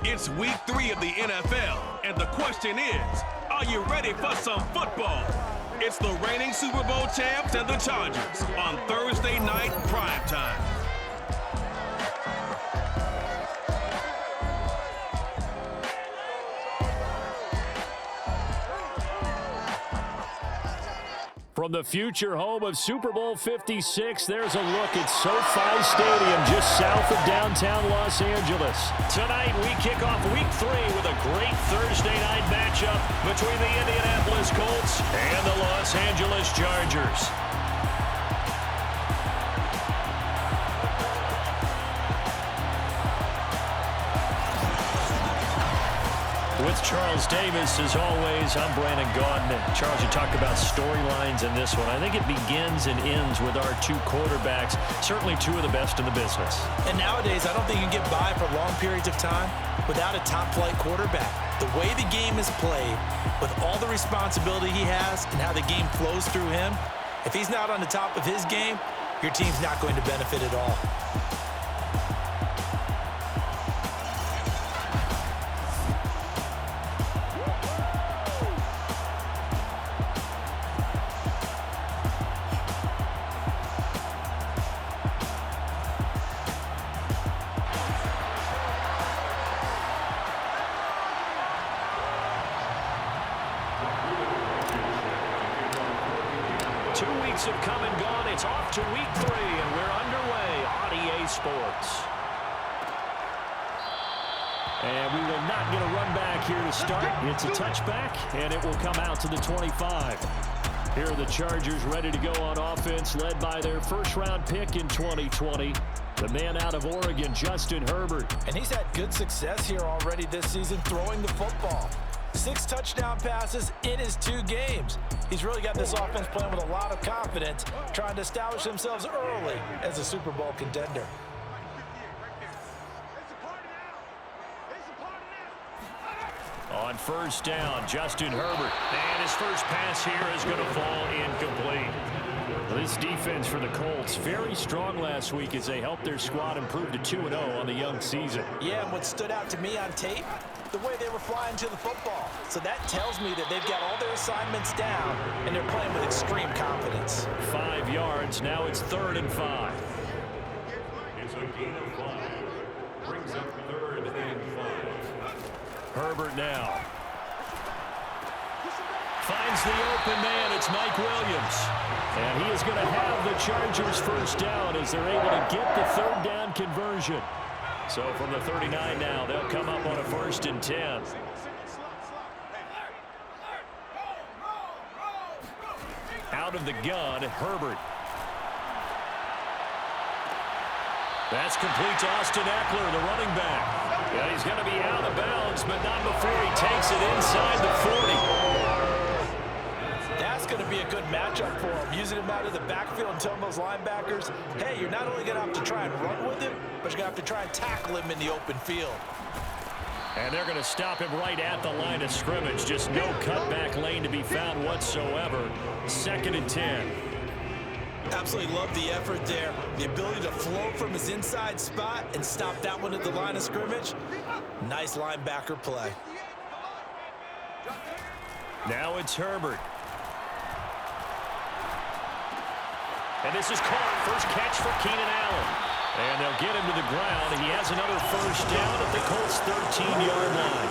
It's week 3 of the NFL, and the question is, are you ready for some football? It's the reigning Super Bowl champs and the Chargers on Thursday night primetime. From the future home of Super Bowl 56, there's a look at SoFi Stadium just south of downtown Los Angeles. Tonight, we kick off week 3 with a great Thursday night matchup between the Indianapolis Colts and the Los Angeles Chargers. With Charles Davis, as always, I'm Brandon Gaudin. Charles, you talked about storylines in this one. I think it begins and ends with our two quarterbacks, certainly two of the best in the business. And nowadays, I don't think you can get by for long periods of time without a top-flight quarterback. The way the game is played, with all the responsibility he has and how the game flows through him, if he's not on the top of his game, your team's not going to benefit at all. 2 weeks have come and gone. It's off to week 3, and we're underway on EA Sports. And we will not get a run back here to start. It's a touchback, and it will come out to the 25. Here are the Chargers ready to go on offense, led by their first-round pick in 2020, the man out of Oregon, Justin Herbert. And he's had good success here already this season throwing the football. 6 touchdown passes in his 2 games. He's really got this offense playing with a lot of confidence, trying to establish themselves early as a Super Bowl contender. On first down, Justin Herbert. And his first pass here is going to fall incomplete. This defense for the Colts, very strong last week as they helped their squad improve to 2-0 on the young season. Yeah, and what stood out to me on tape, the way they were flying to the football. So that tells me that they've got all their assignments down, and they're playing with extreme confidence. 5 yards, now it's 3rd and 5. It's a gain of 5. Brings up 3rd and 5. Herbert now. Finds the open man. It's Mike Williams. And he is going to have the Chargers first down as they're able to get the 3rd down conversion. So from the 39 now, they'll come up on a 1st and 10. Out of the gun, Herbert. That's complete to Austin Eckler, the running back. Yeah, he's going to be out of bounds, but not before he takes it inside the 40. That's going to be a good matchup for him, using him out of the backfield and telling those linebackers, hey, you're not only going to have to try and run with him, but you're going to have to try and tackle him in the open field. And they're going to stop him right at the line of scrimmage. Just no cutback lane to be found whatsoever. 2nd and 10. Absolutely love the effort there. The ability to flow from his inside spot and stop that one at the line of scrimmage. Nice linebacker play. Now it's Herbert. And this is caught. First catch for Keenan Allen. And they'll get him to the ground. He has another first down at the Colts' 13-yard line.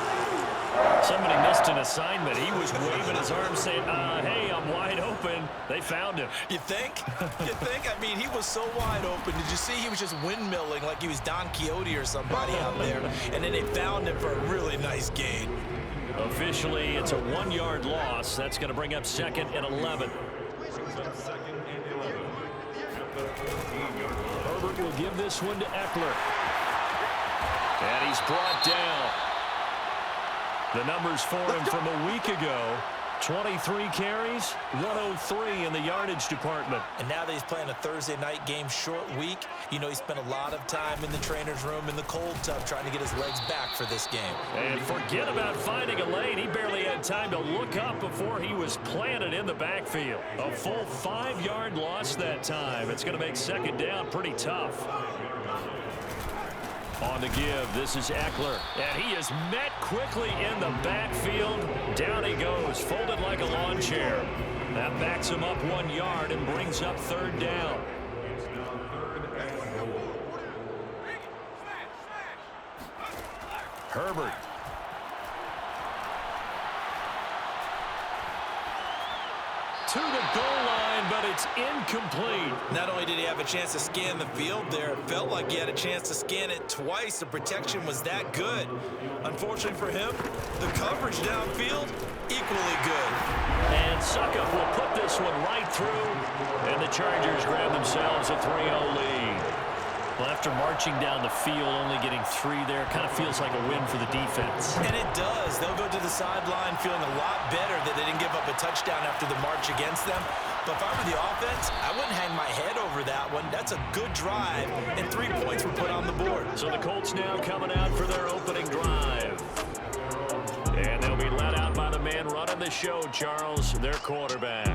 Somebody missed an assignment. He was waving his arms saying, hey, I'm wide open. They found him. You think? You think? I mean, he was so wide open. Did you see he was just windmilling like he was Don Quixote or somebody out there? And then they found him for a really nice gain. Officially, it's a 1-yard loss. That's going to bring up 2nd and 11. Herbert will give this one to Eckler. And he's brought down. The numbers for him from a week ago, 23 carries, 103 in the yardage department. And now that he's playing a Thursday night game, short week, you know he spent a lot of time in the trainer's room in the cold tub trying to get his legs back for this game. And forget about finding a lane. He barely had time to look up before he was planted in the backfield. A full 5-yard loss that time. It's going to make 2nd down pretty tough. On the give, this is Eckler. And he is met quickly in the backfield. Down he goes, folded like a lawn chair. That backs him up 1 yard and brings up third down. It's now third and goal. Herbert. To the goal line, but it's incomplete. Not only did he have a chance to scan the field there, it felt like he had a chance to scan it twice. The protection was that good. Unfortunately for him, the coverage downfield, equally good. And Suckup will put this one right through, and the Chargers grab themselves a 3-0 lead. Well, after marching down the field, only getting 3 there, kind of feels like a win for the defense. And it does. They'll go to the sideline feeling a lot better that they didn't give up a touchdown after the march against them. But if I were the offense, I wouldn't hang my head over that one. That's a good drive, and 3 points were put on the board. So the Colts now coming out for their opening drive. And they'll be led out by the man running the show, Charles, their quarterback.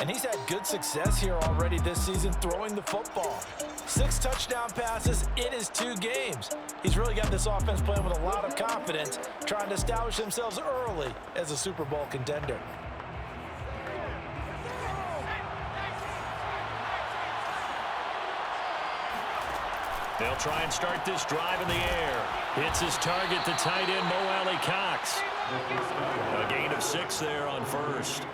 And he's had good success here already this season throwing the football. 6 touchdown passes in his 2 games. He's really got this offense playing with a lot of confidence, trying to establish themselves early as a Super Bowl contender. They'll try and start this drive in the air. Hits his target, the tight end, Mo Alley Cox. A gain of 6 there on first.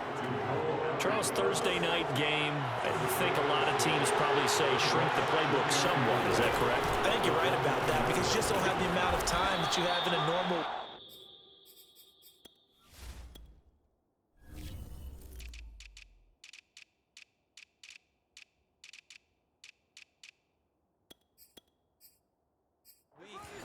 Charles, Thursday night game, I think a lot of teams probably say shrink the playbook somewhat. Is that correct? I think you're right about that because you just don't have the amount of time that you have in a normal.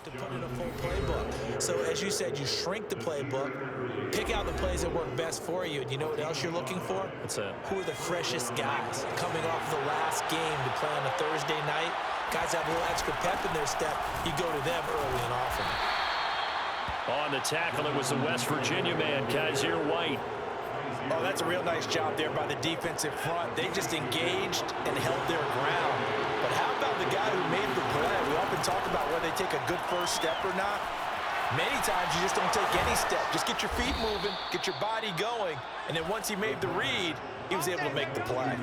To put in a full playbook. So as you said, you shrink the playbook, pick out the plays that work best for you, and you know what else you're looking for? What's that? Who are the freshest guys coming off the last game to play on a Thursday night? Guys have a little extra pep in their step. You go to them early and often. On the tackle, it was the West Virginia man, Kaiser White. Oh, that's a real nice job there by the defensive front. They just engaged and held their ground. But how about the guy who made the play? We often talk about whether they take a good first step or not. Many times you just don't take any step. Just get your feet moving, get your body going, and then once he made the read, he was able to make the play.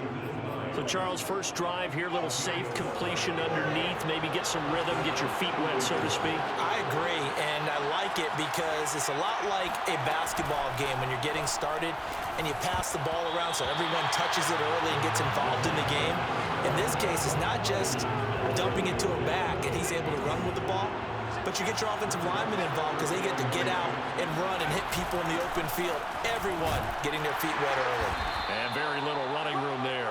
So, Charles, first drive here, little safe completion underneath, maybe get some rhythm, get your feet wet, so to speak. I agree, and I like it because it's a lot like a basketball game when you're getting started and you pass the ball around so everyone touches it early and gets involved in the game. In this case, it's not just dumping it to a back and he's able to run with the ball, but you get your offensive linemen involved because they get to get out and run and hit people in the open field. Everyone getting their feet wet early. And very little running room there.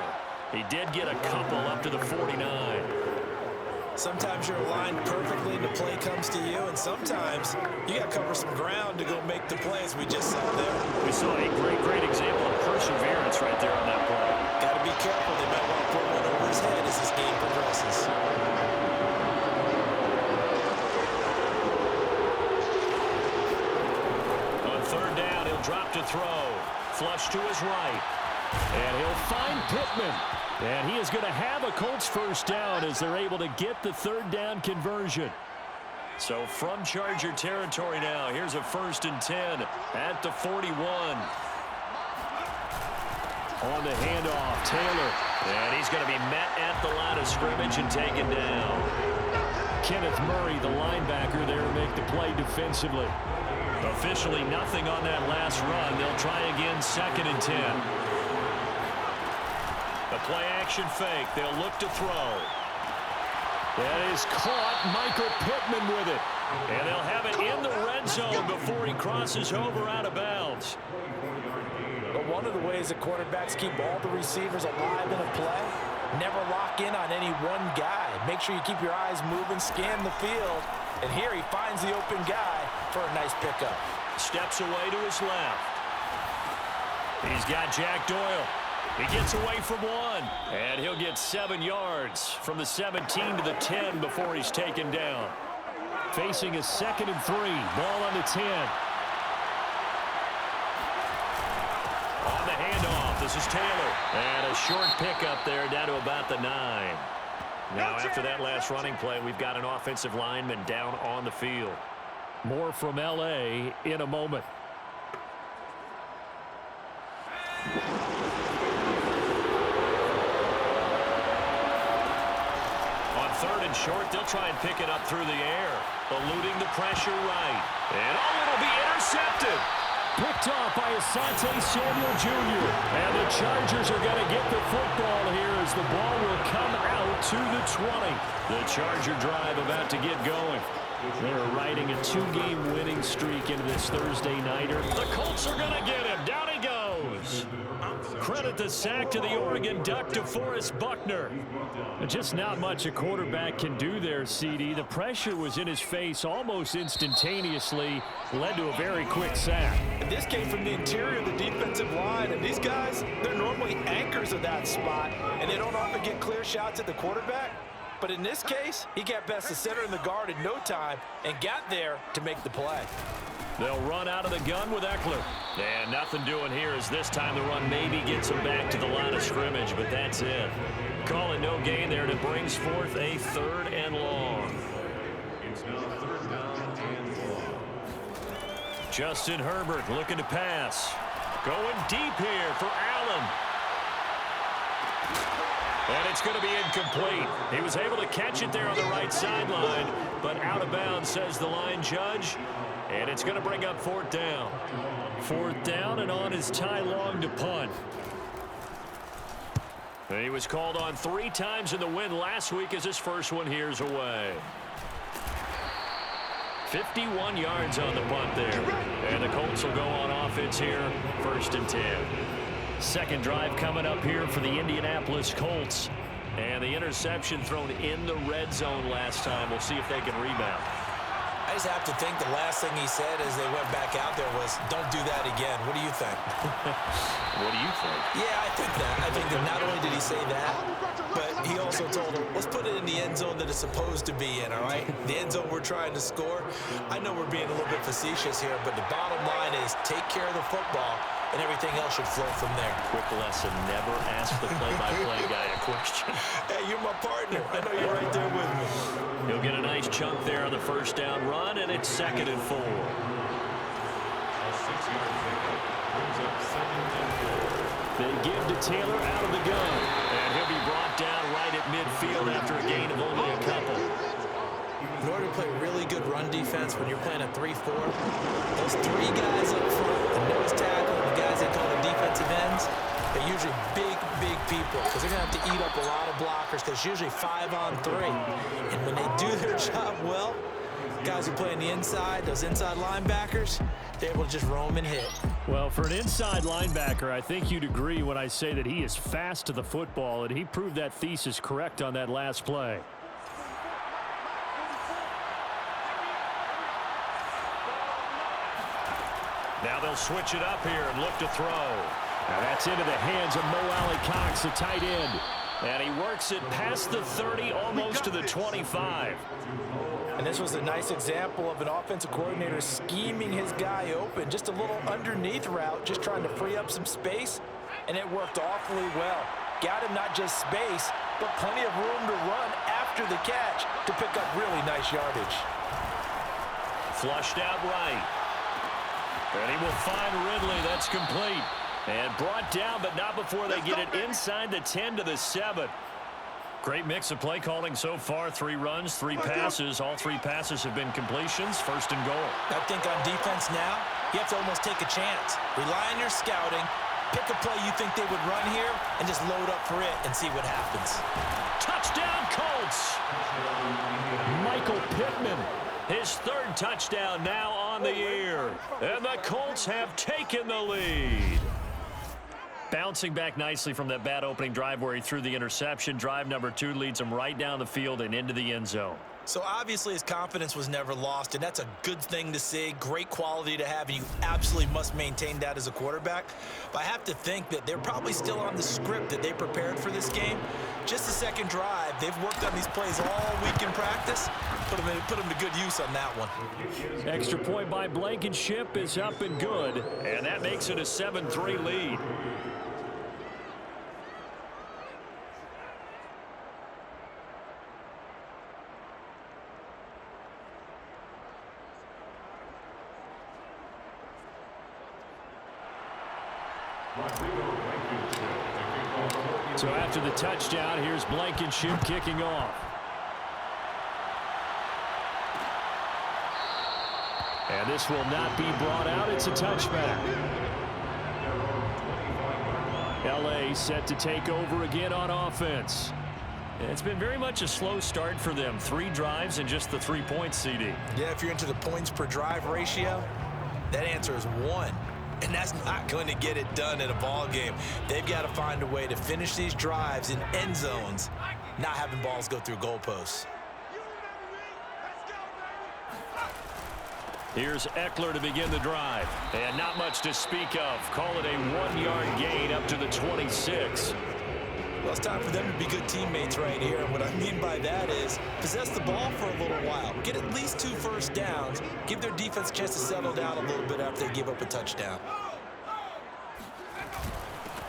He did get a couple up to the 49. Sometimes you're aligned perfectly and the play comes to you, and sometimes you got to cover some ground to go make the play, as we just saw there. We saw a great example of perseverance right there on that play. Got to be careful. They might want to put one over his head as this game progresses. On third down, he'll drop to throw. Flush to his right. And he'll find Pittman. And he is going to have a Colts first down as they're able to get the third down conversion. So from Charger territory now, here's a 1st and 10 at the 41. On the handoff, Taylor. And he's going to be met at the line of scrimmage and taken down. Kenneth Murray, the linebacker there, to make the play defensively. Officially nothing on that last run. They'll try again, 2nd and 10. The play action fake. They'll look to throw. That is caught. Michael Pittman with it. And they'll have it in the red zone before he crosses over out of bounds. But one of the ways that quarterbacks keep all the receivers alive in a play, never lock in on any one guy. Make sure you keep your eyes moving, scan the field. And here he finds the open guy for a nice pickup. Steps away to his left. He's got Jack Doyle. He gets away from one. And he'll get 7 yards from the 17 to the 10 before he's taken down. Facing a 2nd and 3. Ball on the 10. On the handoff, this is Taylor. And a short pickup there down to about the 9. Now, after that last running play, we've got an offensive lineman down on the field. More from L.A. in a moment. On 3rd and short, they'll try and pick it up through the air, eluding the pressure right. And it'll be intercepted. Picked off by Asante Samuel Jr. And the Chargers are going to get the football here as the ball will come out to the 20. The Charger drive about to get going. They're riding a 2-game winning streak into this Thursday nighter. The Colts are going to get him. Down he goes. Credit the sack to the Oregon Duck, DeForest Buckner. Just not much a quarterback can do there, CD. The pressure was in his face almost instantaneously, led to a very quick sack. And this came from the interior of the defensive line, and these guys, they're normally anchors of that spot, and they don't often get clear shots at the quarterback. But in this case, he got past the center and the guard in no time and got there to make the play. They'll run out of the gun with Eckler. And nothing doing here as this time the run maybe gets him back to the line of scrimmage, but that's it. Call it no gain there, and it brings forth a 3rd and long. It's now 3rd down and long. Justin Herbert looking to pass. Going deep here for Allen. And it's going to be incomplete. He was able to catch it there on the right sideline, but out of bounds, says the line judge. And it's going to bring up 4th down. 4th down, and on is Ty Long to punt. He was called on 3 times in the win last week as his first one here's away. 51 yards on the punt there. And the Colts will go on offense here, 1st and 10. Second drive coming up here for the Indianapolis Colts. And the interception thrown in the red zone last time. We'll see if they can rebound. I just have to think the last thing he said as they went back out there was, don't do that again. What do you think? What do you think? Yeah, I think that. I think that not only did he say that, but he also told him, let's put it in the end zone that it's supposed to be in, all right? The end zone we're trying to score. I know we're being a little bit facetious here, but the bottom line is take care of the football, and everything else should flow from there. Quick lesson, never ask the play-by-play guy a question. Hey, you're my partner. I know you're right there with me. He'll get a nice chunk there on the 1st down run, and it's 2nd and 4. A 6-yard pickup brings up 2nd and 4. They give to Taylor out of the gun, and he'll be brought down right at midfield after a gain of only a couple. In order to play really good run defense when you're playing a 3-4, those 3 guys up front, the nose tackle, and the guys they call the defensive ends, they're usually big people because they're going to have to eat up a lot of blockers because it's usually 5-on-3. And when they do their job well, guys who play on the inside, those inside linebackers, they're able to just roam and hit. Well, for an inside linebacker, I think you'd agree when I say that he is fast to the football, and he proved that thesis correct on that last play. Now they'll switch it up here and look to throw. Now that's into the hands of Mo Alley-Cox, the tight end. And he works it past the 30, almost to the 25. And this was a nice example of an offensive coordinator scheming his guy open. Just a little underneath route, just trying to free up some space. And it worked awfully well. Got him not just space, but plenty of room to run after the catch to pick up really nice yardage. Flushed out right. And he will find Ridley. That's complete. And brought down, but not before they get it inside the 10 to the 7. Great mix of play calling so far. 3 runs, 3 passes. All 3 passes have been completions. 1st and goal. I think on defense now, you have to almost take a chance. Rely on your scouting. Pick a play you think they would run here and just load up for it and see what happens. Touchdown, Colts. Michael Pittman. His 3rd touchdown now on the year. And the Colts have taken the lead. Bouncing back nicely from that bad opening drive where he threw the interception. Drive number 2 leads him right down the field and into the end zone. So obviously his confidence was never lost, and that's a good thing to see. Great quality to have, and you absolutely must maintain that as a quarterback. But I have to think that they're probably still on the script that they prepared for this game. Just the 2nd drive, they've worked on these plays all week in practice. Put them to good use on that one. Extra point by Blankenship is up and good, and that makes it a 7-3 lead. So after the touchdown, here's Blankenship kicking off. And this will not be brought out. It's a touchback. LA set to take over again on offense. It's been very much a slow start for them. 3 drives and just the 3 points, CD. Yeah, if you're into the points per drive ratio, that answer is 1. And that's not going to get it done in a ball game. They've got to find a way to finish these drives in end zones, not having balls go through goalposts. Here's Eckler to begin the drive. And not much to speak of. Call it a 1-yard gain up to the 26. Well, it's time for them to be good teammates right here. And what I mean by that is possess the ball for a little while. Get at least 2 first downs. Give their defense a chance to settle down a little bit after they give up a touchdown.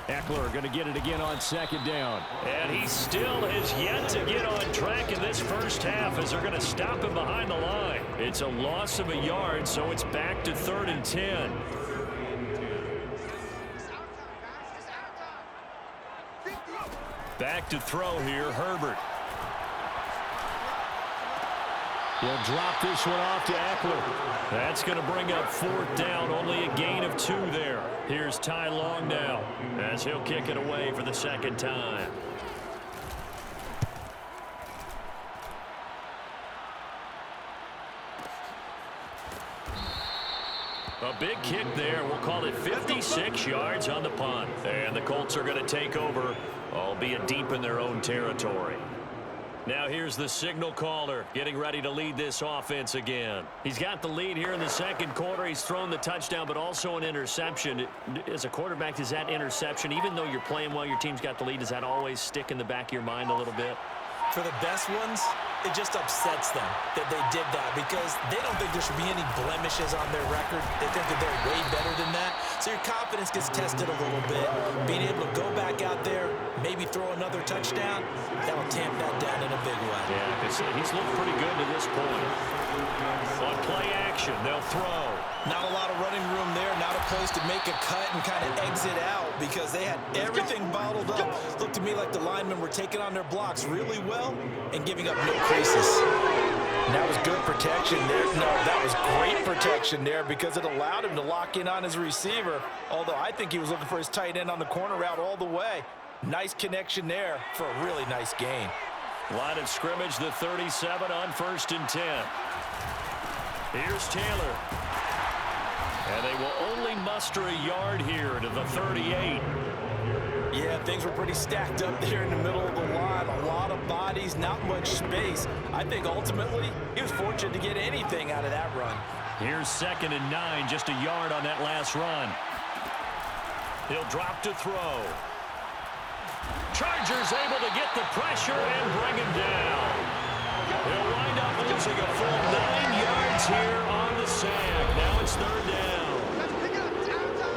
Eckler going to get it again on 2nd down. And he still has yet to get on track in this first half as they're going to stop him behind the line. It's a loss of a yard, so it's back to 3rd and 10. Back to throw here, Herbert. He'll drop this one off to Eckler. That's going to bring up 4th down, only a gain of 2 there. Here's Ty Long now, as he'll kick it away for the 2nd time. A big kick there. We'll call it 56 yards on the punt. And the Colts are going to take over, albeit deep in their own territory. Now here's the signal caller getting ready to lead this offense again. He's got the lead here in the 2nd quarter. He's thrown the touchdown, but also an interception. As a quarterback, does that interception, even though you're playing well, your team's got the lead, does that always stick in the back of your mind a little bit? For the best ones, it just upsets them that they did that because they don't think there should be any blemishes on their record. They think that they're way better than that. So your confidence gets tested a little bit. Being able to go back out there, maybe throw another touchdown, that'll tamp that down in a big way. Yeah, because he's looked pretty good to this point. On play action, they'll throw. Not a lot of running room there, not a place to make a cut and kind of exit out because they had everything bottled up. Looked to me like the linemen were taking on their blocks really well and giving up no creases. And that was good protection there. No, that was great protection there because it allowed him to lock in on his receiver, although I think he was looking for his tight end on the corner route all the way. Nice connection there for a really nice gain. Line of scrimmage, the 37 on 1st and 10. Here's Taylor. And they will only muster a yard here to the 38. Yeah, things were pretty stacked up there in the middle of the line. A lot of bodies, not much space. I think ultimately he was fortunate to get anything out of that run. Here's 2nd and 9, just a yard on that last run. He'll drop to throw. Chargers able to get the pressure and bring him down. He'll wind up losing a full 9 yards here on the sack. Now it's 3rd down.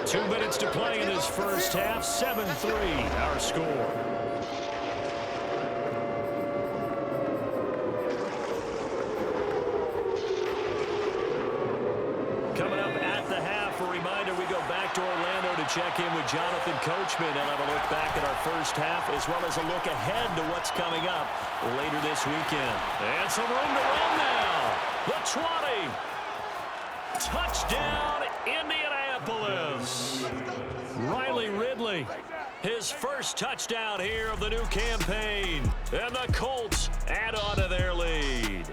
2 minutes to play in this first half. 7-3 our score. Coming up at the half, a reminder we go back to Orlando to check in with Jonathan Coachman and have a look back at our first half as well as a look ahead to what's coming up later this weekend. And some room to run now. The 20. Touchdown, Indianapolis. Riley Ridley, his first touchdown here of the new campaign. And the Colts add on to their lead.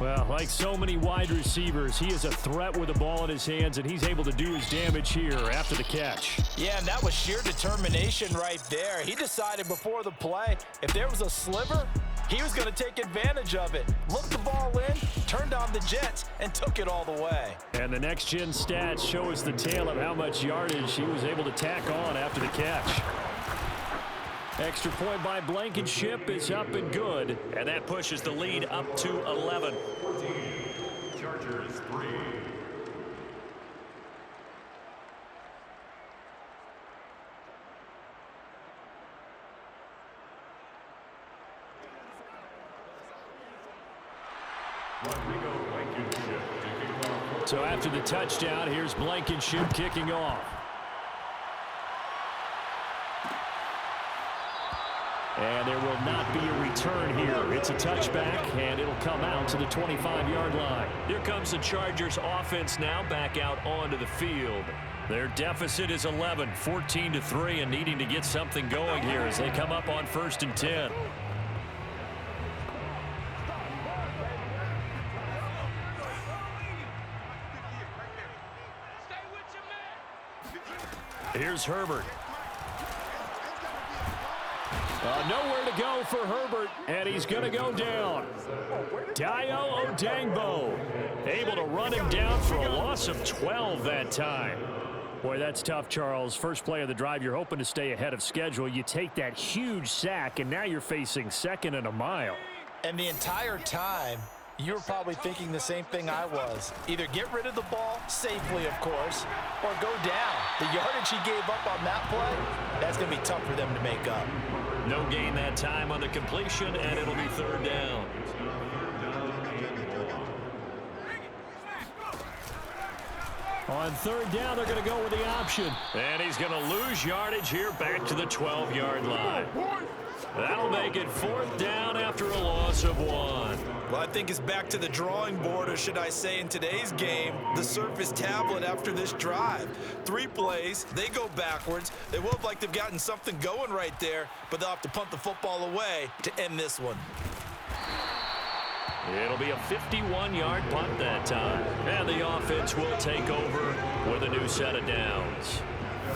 Well, like so many wide receivers, he is a threat with the ball in his hands, and he's able to do his damage here after the catch. Yeah, and that was sheer determination right there. He decided before the play, if there was a sliver, he was going to take advantage of it. Looked the ball in, turned on the Jets, and took it all the way. And the next-gen stats show us the tale of how much yardage he was able to tack on after the catch. Extra point by Blankenship is up and good, and that pushes the lead up to 11. Chargers 3. So after the touchdown, here's Blankenship kicking off. And there will not be a return here. It's a touchback, and it'll come out to the 25-yard line. Here comes the Chargers offense now back out onto the field. Their deficit is 11, 14-3, and needing to get something going here as they come up on 1st and 10. Here's Herbert. Nowhere to go for Herbert, and he's going to go down. Dayo Odangbo able to run him down for a loss of 12 that time. Boy, that's tough, Charles. First play of the drive, you're hoping to stay ahead of schedule. You take that huge sack, and now you're facing 2nd and a mile. And the entire time, you were probably thinking the same thing I was. Either get rid of the ball, safely of course, or go down. The yardage he gave up on that play, that's going to be tough for them to make up. No gain that time on the completion, and it'll be 3rd down. On 3rd down, they're going to go with the option. And he's going to lose yardage here back to the 12-yard line. That'll make it 4th down after a loss of 1. Well, I think it's back to the drawing board, or should I say in today's game, the Surface tablet after this drive. 3 plays, they go backwards. They will have like they've gotten something going right there, but they'll have to punt the football away to end this one. It'll be a 51-yard punt that time. And the offense will take over with a new set of downs.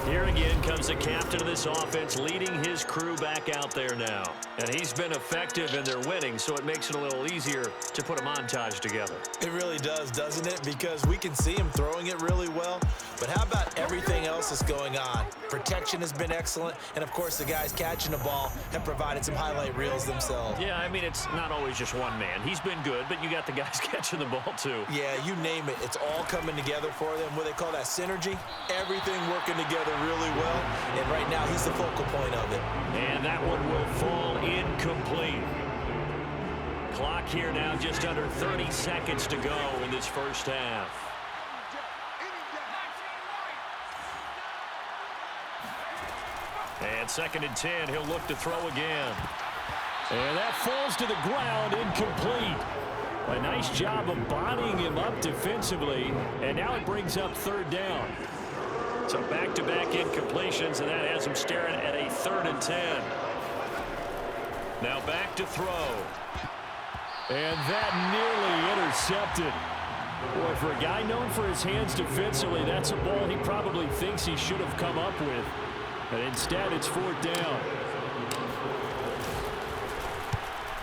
Here again comes the captain of this offense leading his crew back out there now. And he's been effective in their winning, so it makes it a little easier to put a montage together. It really does, doesn't it? Because we can see him throwing it really well. But how about everything else that's going on? Protection has been excellent. And, of course, the guys catching the ball have provided some highlight reels themselves. Yeah, I mean, it's not always just one man. He's been good, but you got the guys catching the ball, too. Yeah, you name it. It's all coming together for them. What they call that synergy. Everything working together really well. And right now, he's the focal point of it. And that one will fall incomplete. Clock here now just under 30 seconds to go in this first half. And 2nd and 10, he'll look to throw again. And that falls to the ground, incomplete. A nice job of bodying him up defensively, and now it brings up 3rd down. So back-to-back incompletions, and that has him staring at a 3rd and 10. Now back to throw. And that nearly intercepted. Boy, for a guy known for his hands defensively, that's a ball he probably thinks he should have come up with. But instead, it's 4th down.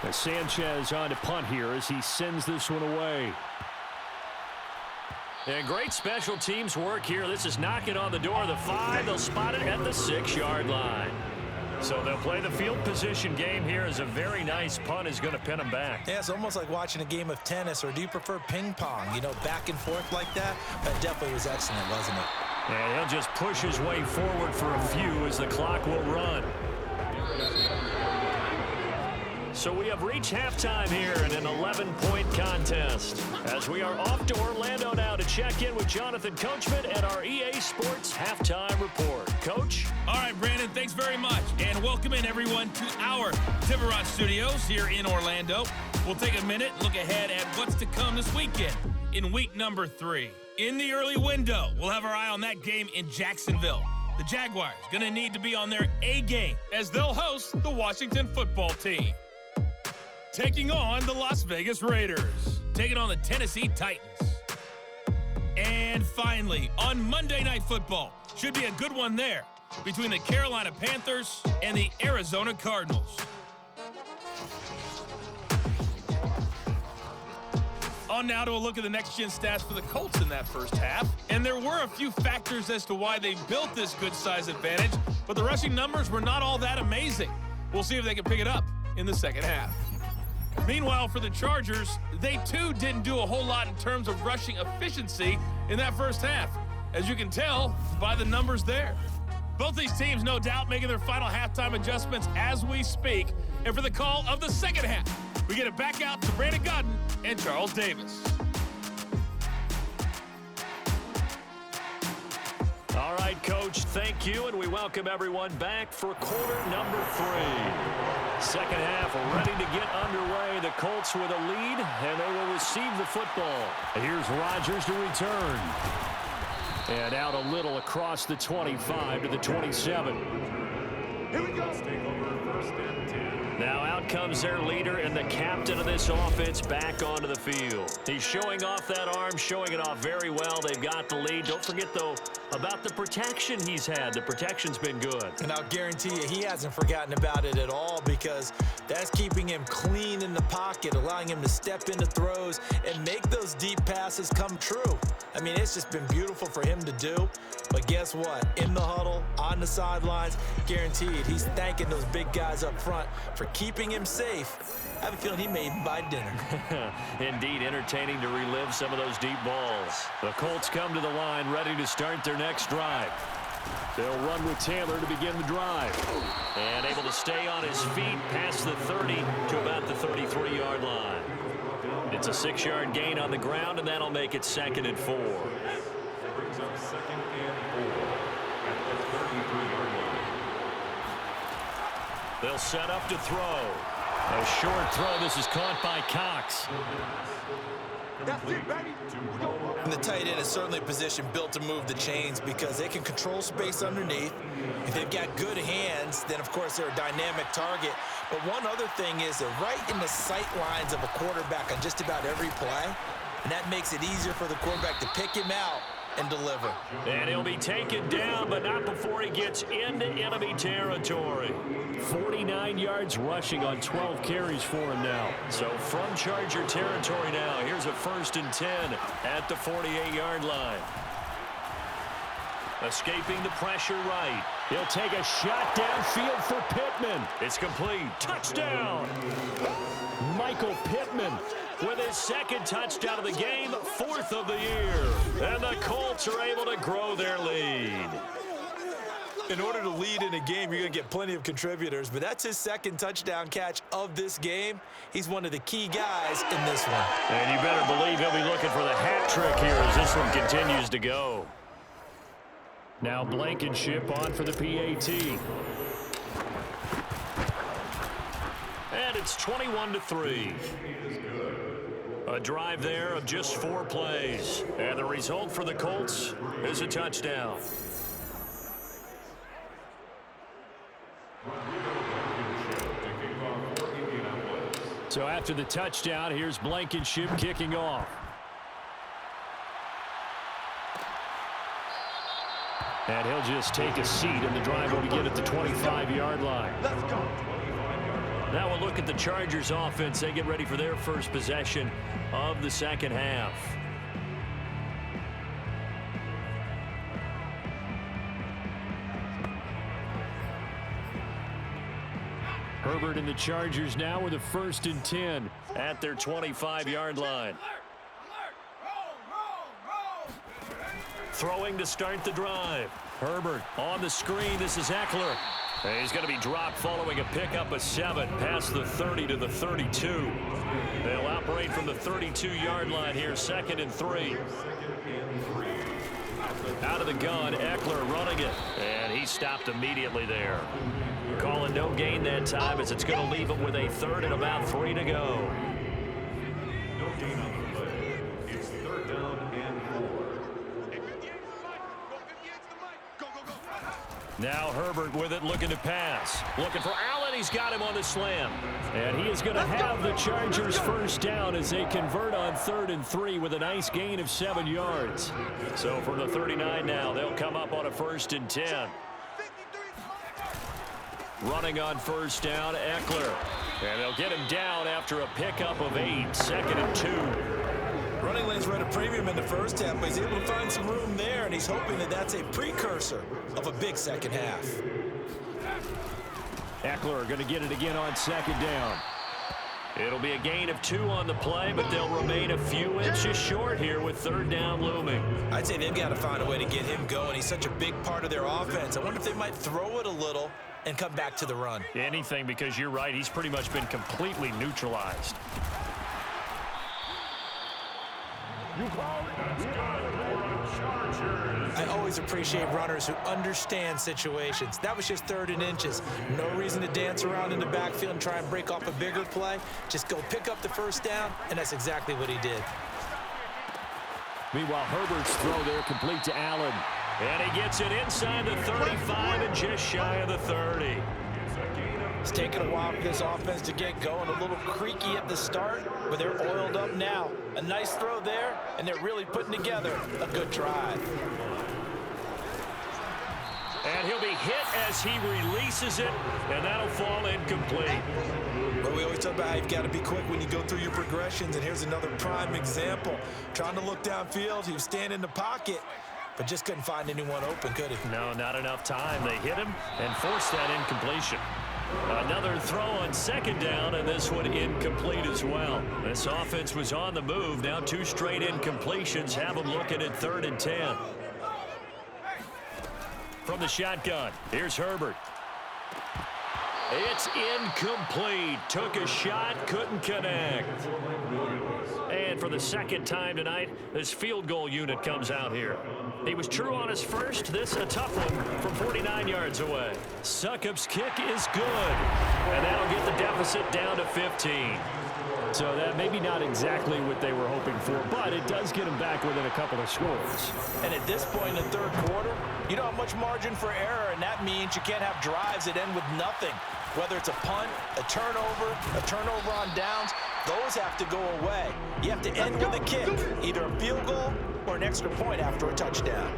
As Sanchez on to punt here as he sends this one away. And great special teams work here. This is knocking on the door of the 5. They'll spot it at the 6-yard line. So they'll play the field position game here as a very nice punt is going to pin them back. Yeah, it's almost like watching a game of tennis, or do you prefer ping pong? You know, back and forth like that? That definitely was excellent, wasn't it? And he'll just push his way forward for a few as the clock will run. So we have reached halftime here in an 11-point contest as we are off to Orlando now to check in with Jonathan Coachman at our EA Sports Halftime Report. Coach? All right, Brandon, thanks very much. And welcome in, everyone, to our Tiburon Studios here in Orlando. We'll take a minute, look ahead at what's to come this weekend in week number 3. In the early window, we'll have our eye on that game in Jacksonville. The Jaguars going to need to be on their A game as they'll host the Washington football team. Taking on the Las Vegas Raiders. Taking on the Tennessee Titans. And finally, on Monday Night Football, should be a good one there, between the Carolina Panthers and the Arizona Cardinals. On now to a look at the next-gen stats for the Colts in that first half. And there were a few factors as to why they built this good-size advantage, but the rushing numbers were not all that amazing. We'll see if they can pick it up in the second half. Meanwhile, for the Chargers, they too didn't do a whole lot in terms of rushing efficiency in that first half, as you can tell by the numbers there. Both these teams, no doubt, making their final halftime adjustments as we speak. And for the call of the second half, we get it back out to Brandon Godden and Charles Davis. All right, Coach, thank you, and we welcome everyone back for quarter number 3. Second half ready to get underway. The Colts with a lead, and they will receive the football. Here's Rodgers to return. And out a little across the 25 to the 27. Here we go. Let's take over first and 10. Now out comes their leader and the captain of this offense back onto the field. He's showing off that arm, showing it off very well. They've got the lead. Don't forget, though, about the protection he's had. The protection's been good. And I'll guarantee you he hasn't forgotten about it at all, because that's keeping him clean in the pocket, allowing him to step into throws and make those deep passes come true. I mean, it's just been beautiful for him to do. But guess what? In the huddle, on the sidelines, guaranteed he's thanking those big guys up front for keeping him safe. I have a feeling he may even buy dinner. Indeed, entertaining to relive some of those deep balls. The Colts come to the line ready to start their next drive. They'll run with Taylor to begin the drive. And able to stay on his feet past the 30 to about the 33-yard line. It's a 6-yard gain on the ground, and that'll make it 2nd and 4. Brings up 2nd and 4 at the 33-yard line. They'll set up to throw. A short throw. This is caught by Cox. That's it, baby. And the tight end is certainly a position built to move the chains, because they can control space underneath. If they've got good hands, then, of course, they're a dynamic target. But one other thing is they're right in the sight lines of a quarterback on just about every play, and that makes it easier for the quarterback to pick him out and deliver. And he'll be taken down, but not before he gets into enemy territory. 49 yards rushing on 12 carries for him now. So from Charger territory now, here's a 1st and 10 at the 48-yard line. Escaping the pressure right. He'll take a shot downfield for Pittman. It's complete. Touchdown! Michael Pittman with his 2nd touchdown of the game, 4th of the year. And the Colts are able to grow their lead. In order to lead in a game, you're going to get plenty of contributors, but that's his 2nd touchdown catch of this game. He's one of the key guys in this one. And you better believe he'll be looking for the hat trick here as this one continues to go. Now Blankenship on for the PAT. And it's 21-3. A drive there of just 4 plays. And the result for the Colts is a touchdown. So after the touchdown, here's Blankenship kicking off. And he'll just take a seat, and the drive will begin at the 25-yard line. Let's go. Now we'll look at the Chargers offense. They get ready for their first possession of the second half. Herbert and the Chargers now with a 1st and 10 at their 25-yard line. Throwing to start the drive. Herbert on the screen. This is Eckler. And he's going to be dropped following a pickup of 7 past the 30 to the 32. They'll operate from the 32-yard line here, 2nd and 3. Out of the gun, Eckler running it. And he stopped immediately there. Calling no gain that time, as it's going to leave him with a 3rd and about 3 to go. No gain on the play. It's 3rd down and 4. Now Herbert with it, looking to pass. Looking for Allen. He's got him on the slam. And he is going to have the Chargers first down as they convert on 3rd and 3 with a nice gain of 7 yards. So from the 39 now, they'll come up on a 1st and 10. Running on 1st down, Eckler. And they'll get him down after a pickup of 8, 2nd and 2. Running lanes were at a premium in the first half, but he's able to find some room there, and he's hoping that that's a precursor of a big second half. Eckler going to get it again on 2nd down. It'll be a gain of 2 on the play, but they'll remain a few inches short here with 3rd down looming. I'd say they've got to find a way to get him going. He's such a big part of their offense. I wonder if they might throw it a little and come back to the run. Anything, because you're right, he's pretty much been completely neutralized. You call it. I always appreciate runners who understand situations. That was just 3rd and inches. No reason to dance around in the backfield and try and break off a bigger play. Just go pick up the first down, and that's exactly what he did. Meanwhile, Herbert's throw there complete to Allen. And he gets it inside the 35 and just shy of the 30. It's taken a while for this offense to get going. A little creaky at the start, but they're oiled up now. A nice throw there, and they're really putting together a good drive. And he'll be hit as he releases it, and that'll fall incomplete. But we always talk about how you've got to be quick when you go through your progressions, and here's another prime example. Trying to look downfield, he was standing in the pocket, but just couldn't find anyone open, could he? No, not enough time. They hit him and forced that incompletion. Another throw on 2nd down, and this one incomplete as well. This offense was on the move. Now 2 straight incompletions have them looking at 3rd and 10. From the shotgun, here's Herbert. It's incomplete. Took a shot, couldn't connect. And for the 2nd time tonight, this field goal unit comes out here. He was true on his first. This a tough one from 49 yards away. Succop's kick is good. And that'll get the deficit down to 15. So that maybe not exactly what they were hoping for, but it does get them back within a couple of scores. And at this point in the 3rd quarter, you don't have much margin for error, and that means you can't have drives that end with nothing. Whether it's a punt, a turnover on downs, those have to go away. You have to end with a kick, either a field goal or an extra point after a touchdown.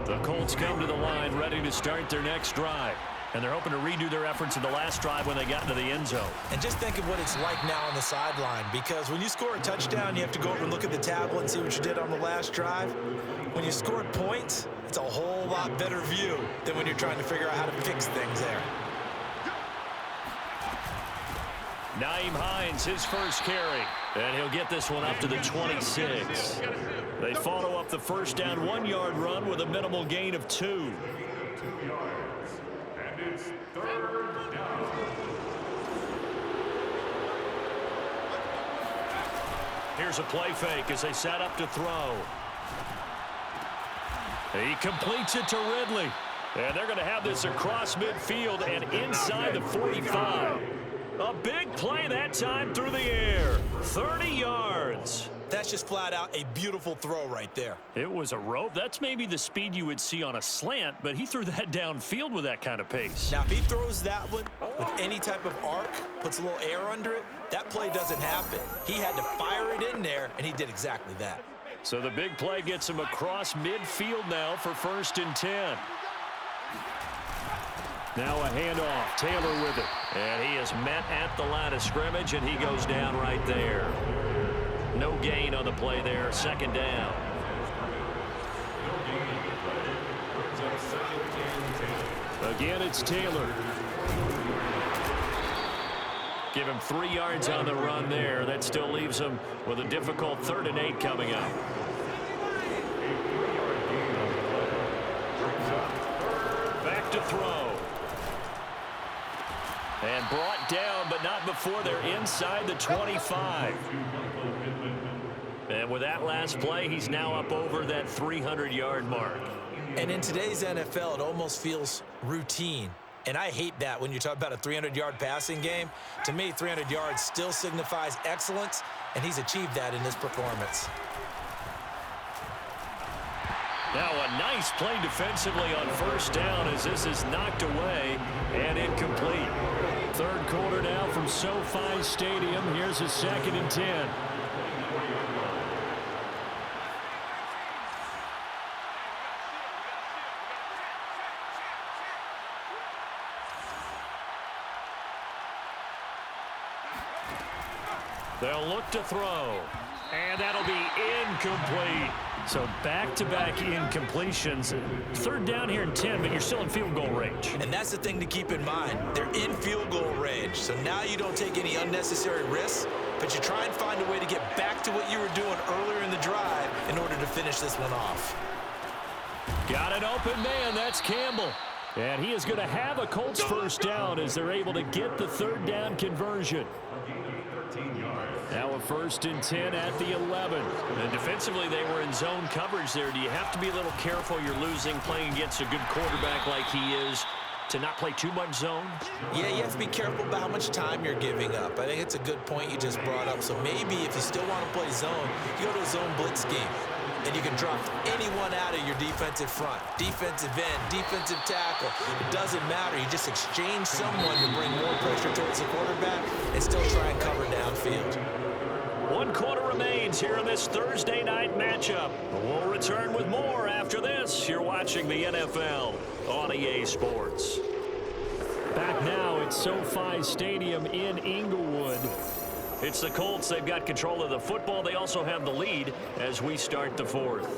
The Colts come to the line ready to start their next drive. And they're hoping to redo their efforts in the last drive when they got into the end zone. And just think of what it's like now on the sideline, because when you score a touchdown, you have to go over and look at the tablet and see what you did on the last drive. When you scored points, it's a whole lot better view than when you're trying to figure out how to fix things there. Nyheim Hines, his first carry. And he'll get this one up to the 26. They follow up the first down 1-yard run with a minimal gain of 2. 2 yards. And it's 3rd down. Here's a play fake as they set up to throw. He completes it to Ridley. And they're going to have this across midfield and inside the 45. A big play that time through the air. 30 yards. That's just flat out a beautiful throw right there. It was a rope. That's maybe the speed you would see on a slant, but he threw that downfield with that kind of pace. Now, if he throws that one with any type of arc, puts a little air under it, that play doesn't happen. He had to fire it in there, and he did exactly that. So the big play gets him across midfield now for 1st and 10. Now a handoff. Taylor with it. And he is met at the line of scrimmage, and he goes down right there. No gain on the play there. 2nd down. Again, it's Taylor. Give him 3 yards on the run there. That still leaves him with a difficult 3rd and 8 coming up. Back to throw. And brought down, but not before they're inside the 25. And with that last play, he's now up over that 300-yard mark. And in today's NFL, it almost feels routine. And I hate that when you talk about a 300-yard passing game. To me, 300 yards still signifies excellence, and he's achieved that in this performance. Now a nice play defensively on 1st down as this is knocked away and incomplete. 3rd quarter now from SoFi Stadium. Here's a 2nd and 10. They'll look to throw. And that'll be incomplete. So back-to-back incompletions. 3rd down here and 10, but you're still in field goal range. And that's the thing to keep in mind. They're in field goal range. So now you don't take any unnecessary risks, but you try and find a way to get back to what you were doing earlier in the drive in order to finish this one off. Got an open man. That's Campbell. And he is going to have a Colts 1st down as they're able to get the 3rd down conversion. 13 yards. Now a 1st and 10 at the 11. And defensively, they were in zone coverage there. Do you have to be a little careful? You're losing, playing against a good quarterback like he is, to not play too much zone? Yeah, you have to be careful about how much time you're giving up. I think it's a good point you just brought up. So maybe if you still want to play zone, you go to a zone blitz scheme. And you can drop anyone out of your defensive front. Defensive end, defensive tackle. It doesn't matter. You just exchange someone to bring more pressure towards the quarterback and still try and cover downfield. 1 quarter remains here in this Thursday night matchup. We'll return with more after this. You're watching the NFL on EA Sports. Back now at SoFi Stadium in Inglewood. It's the Colts. They've got control of the football. They also have the lead as we start the 4th.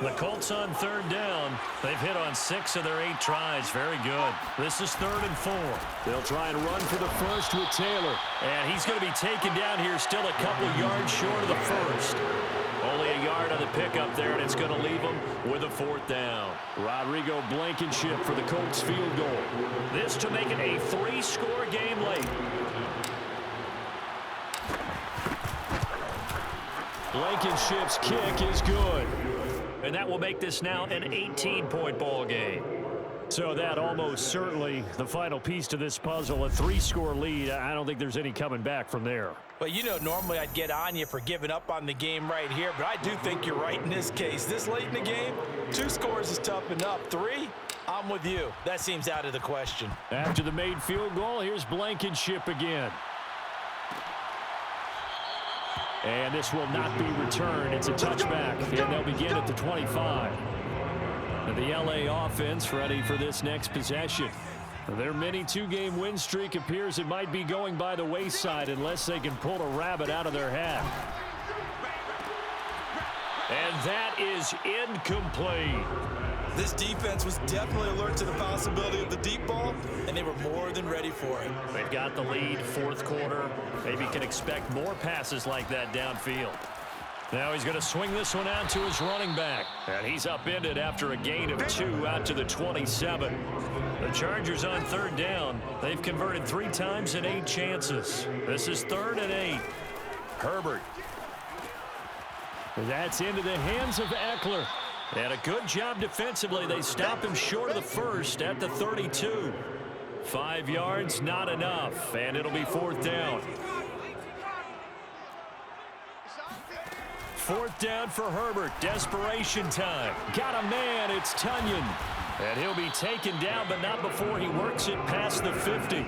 The Colts on 3rd down. They've hit on 6 of their 8 tries. Very good. This is 3rd and 4. They'll try and run for the 1st with Taylor. And he's going to be taken down here, still a couple yards short of the 1st. Only a yard on the pickup there, and it's going to leave him with a 4th down. Rodrigo Blankenship for the Colts field goal. This to make it a 3-score game late. Blankenship's kick is good. And that will make this now an 18-point ball game. So that almost certainly the final piece to this puzzle, a 3-score lead. I don't think there's any coming back from there. Well, you know, normally I'd get on you for giving up on the game right here, but I do think you're right in this case. This late in the game, 2 scores is tough enough. 3, I'm with you. That seems out of the question. After the made field goal, here's Blankenship again. And this will not be returned. It's a touchback, and they'll begin at the 25. And the LA offense ready for this next possession. Their mini 2-game win streak appears it might be going by the wayside unless they can pull a rabbit out of their hat. And that is incomplete. This defense was definitely alert to the possibility of the deep ball, and they were more than ready for it. They've got the lead, 4th quarter. Maybe can expect more passes like that downfield. Now he's going to swing this one out to his running back. And he's upended after a gain of 2 out to the 27. The Chargers on 3rd down. They've converted 3 times in 8 chances. This is 3rd and 8. Herbert. That's into the hands of Eckler. And a good job defensively. They stop him short of the 1st at the 32. 5 yards, not enough. And it'll be 4th down. 4th down for Herbert. Desperation time. Got a man. It's Tunyon. And he'll be taken down, but not before he works it past the 50.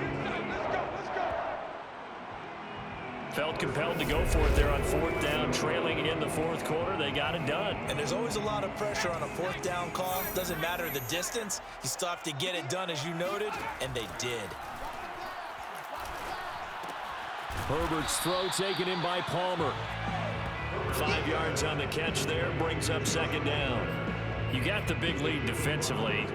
Felt compelled to go for it there on 4th down, trailing in the 4th quarter. They got it done. And there's always a lot of pressure on a 4th down call. Doesn't matter the distance. You still have to get it done, as you noted, and they did. Herbert's throw taken in by Palmer. 5 yards on the catch there, brings up 2nd down. You got the big lead defensively.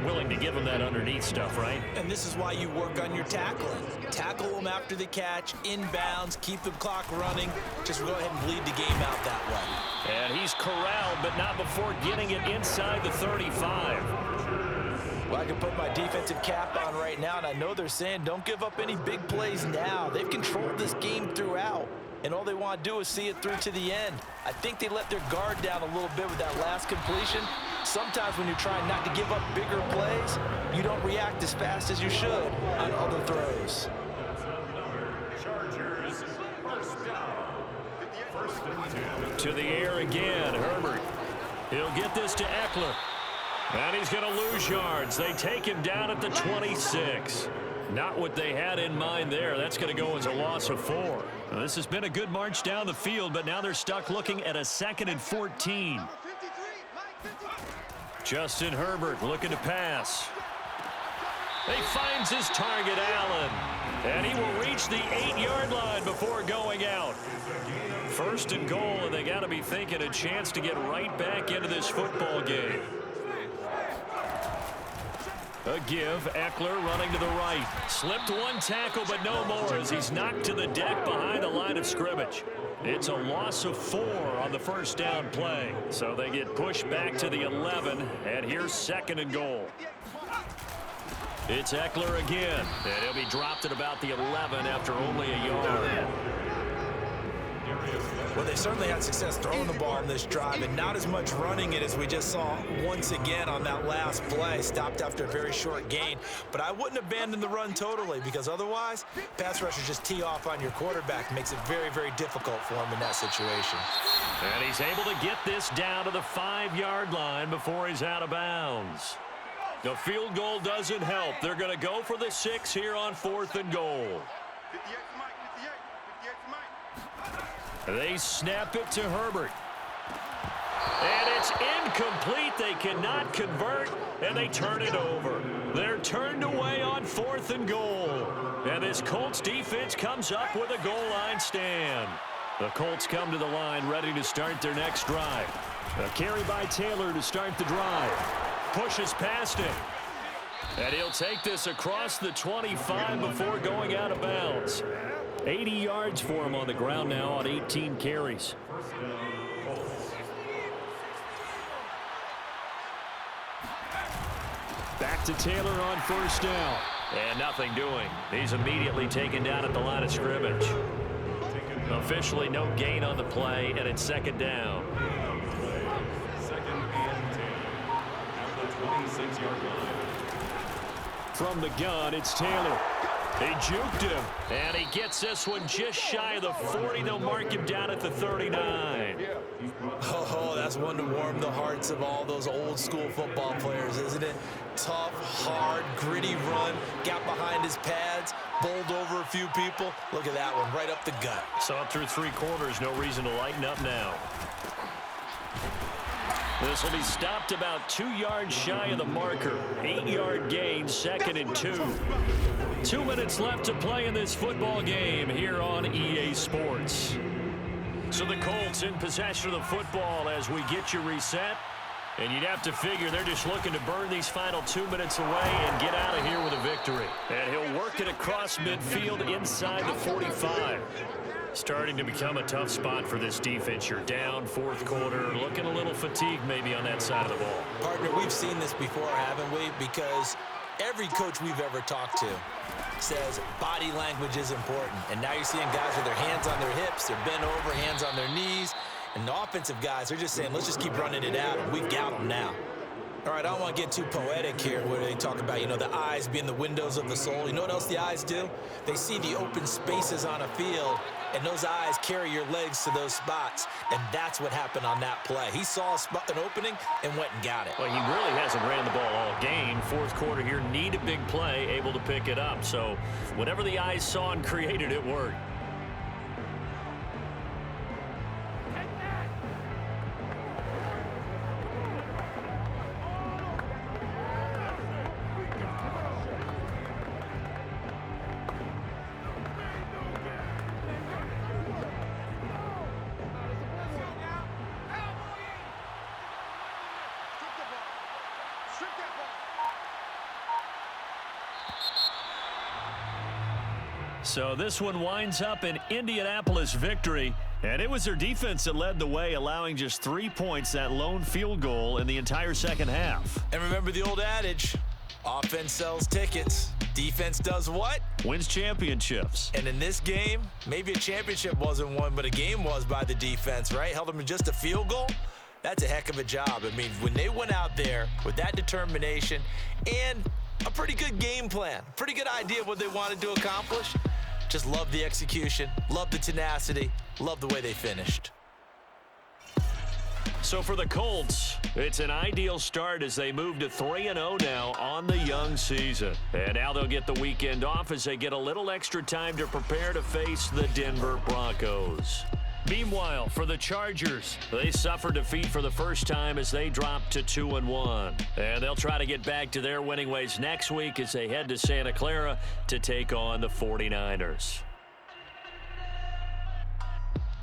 Willing to give them that underneath stuff, right? And this is why you work on your tackling. Tackle them after the catch, inbounds, keep the clock running. Just go ahead and bleed the game out that way. And he's corralled, but not before getting it inside the 35. Well, I can put my defensive cap on right now, and I know they're saying don't give up any big plays now. They've controlled this game throughout, and all they want to do is see it through to the end. I think they let their guard down a little bit with that last completion. Sometimes when you're trying not to give up bigger plays, you don't react as fast as you should on other throws. Chargers, 1st down. 1st and 10. To the air again, Herbert. He'll get this to Eckler. And he's going to lose yards. They take him down at the 26. Not what they had in mind there. That's going to go as a loss of 4. Now, this has been a good march down the field, but now they're stuck looking at a 2nd and 14. Justin Herbert looking to pass. He finds his target, Allen. And he will reach the 8-yard line before going out. 1st and goal, and they got to be thinking a chance to get right back into this football game. A give, Eckler running to the right. Slipped one tackle, but no more as he's knocked to the deck behind the line of scrimmage. It's a loss of 4 on the 1st down play. So they get pushed back to the 11, and here's 2nd and goal. It's Eckler again, and he'll be dropped at about the 11 after only a yard. Well, they certainly had success throwing the ball in this drive and not as much running it as we just saw once again on that last play. Stopped after a very short gain. But I wouldn't abandon the run totally, because otherwise, pass rushers just tee off on your quarterback. Makes it very, very difficult for him in that situation. And he's able to get this down to the 5-yard line before he's out of bounds. The field goal doesn't help. They're going to go for the 6 here on 4th and goal. 58 to Mike, 58 to Mike. They snap it to Herbert. And it's incomplete. They cannot convert, and they turn it over. They're turned away on 4th and goal. And this Colts defense comes up with a goal line stand. The Colts come to the line ready to start their next drive. A carry by Taylor to start the drive. Pushes past him. And he'll take this across the 25 before going out of bounds. 80 yards for him on the ground now on 18 carries. Back to Taylor on 1st down. And nothing doing. He's immediately taken down at the line of scrimmage. Officially no gain on the play, and it's 2nd down. 2nd and 10 at the 26-yard line. From the gun, it's Taylor. He juked him, and he gets this one just shy of the 40. They'll mark him down at the 39. Oh, that's one to warm the hearts of all those old school football players, isn't it? Tough, hard, gritty run, got behind his pads, bowled over a few people. Look at that one, right up the gut. So up through 3 quarters, no reason to lighten up now. This will be stopped about 2 yards shy of the marker. 8-yard gain, 2nd and 2. 2 minutes left to play in this football game here on EA Sports. So the Colts in possession of the football as we get you reset. And you'd have to figure they're just looking to burn these final 2 minutes away and get out of here with a victory. And he'll work it across midfield inside the 45. Starting to become a tough spot for this defense. You're down 4th quarter, looking a little fatigued maybe on that side of the ball. Partner, we've seen this before, haven't we? Because every coach we've ever talked to says body language is important. And now you're seeing guys with their hands on their hips, they're bent over, hands on their knees. And the offensive guys are just saying, let's just keep running it out. We've got them now. All right, I don't want to get too poetic here where they talk about, the eyes being the windows of the soul. You know what else the eyes do? They see the open spaces on a field, and those eyes carry your legs to those spots. And that's what happened on that play. He saw an opening and went and got it. Well, he really hasn't ran the ball all game. 4th quarter here, need a big play, able to pick it up. So whatever the eyes saw and created, it worked. So this one winds up an Indianapolis victory, and it was their defense that led the way, allowing just 3 points, that lone field goal in the entire 2nd half. And remember the old adage, offense sells tickets, defense does what? Wins championships. And in this game, maybe a championship wasn't won, but a game was by the defense, right? Held them to just a field goal. That's a heck of a job. I mean, when they went out there with that determination and a pretty good game plan, pretty good idea of what they wanted to accomplish, just love the execution, love the tenacity, love the way they finished. So for the Colts, it's an ideal start as they move to 3-0 now on the young season. And now they'll get the weekend off as they get a little extra time to prepare to face the Denver Broncos. Meanwhile, for the Chargers, they suffered defeat for the first time as they dropped to 2-1. And they'll try to get back to their winning ways next week as they head to Santa Clara to take on the 49ers.